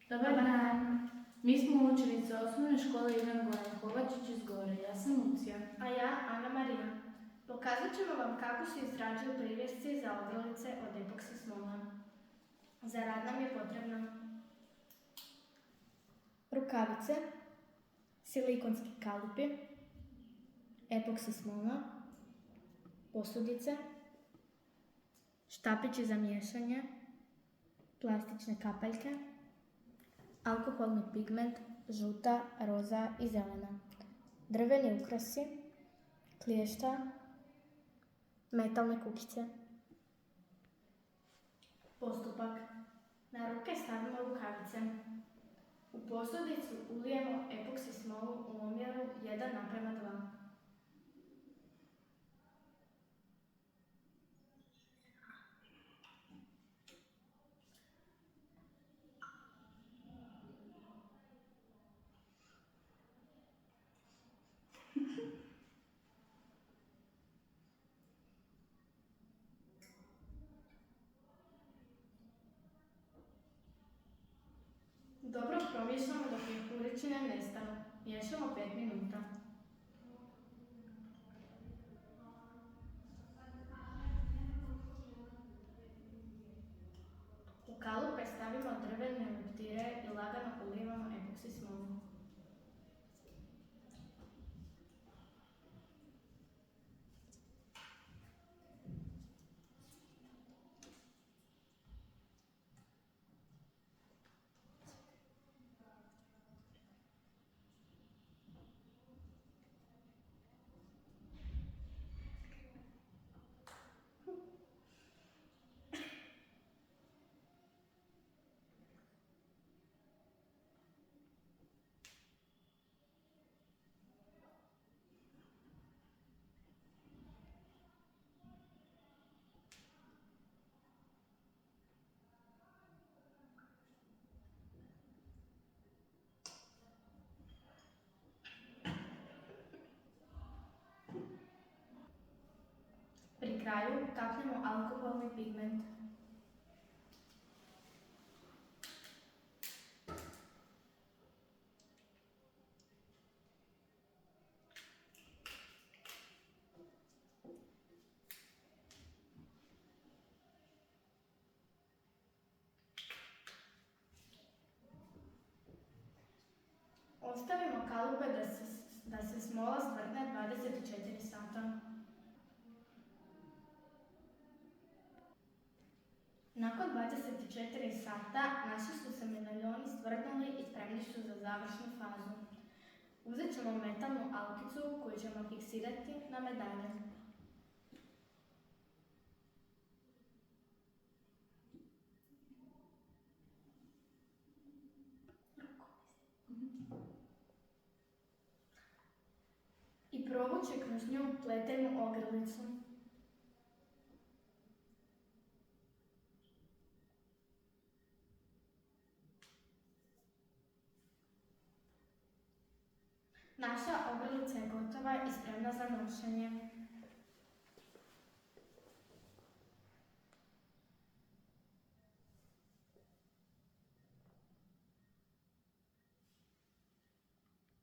Dobar dan. Mi smo učenice osnovne škole Ivan Goran Kovačić iz Gore. Ja sam Lucija. A ja, Ana Marija. Pokazat ćemo vam kako se izrađuju privjesci za ogrlice od epoksi smola. Za rad nam je potrebno rukavice, silikonski kalupi, epoksi smola, posudice, štapići za miješanje, plastične kapaljke, alkoholni pigment, žuta, roza i zelena, drveni ukrasi, kliješta, metalne kukice. Postupak. Na ruke stavimo rukavice. U posudicu ulijemo epoksi smolu u omjeru 1:2. Dobro promiješamo dok mjehuričine nestanu. Miješamo 5 minuta. U kalupe stavimo drvene leptire i lagano ulijevamo epoksi smolu. Pri kraju kapnemo alkoholni pigment. Ostavimo kalupe da se smola stvrdne 24 sata. Nakon 24 sata naši su se medaljoni stvrdnuli i spremni su za završnu fazu. Uzet ćemo metalnu alkicu koju ćemo fiksirati na medalje. I provući kroz nju pletenu ogrlicu. Naša ogrlica je gotova i spremna za nošenje.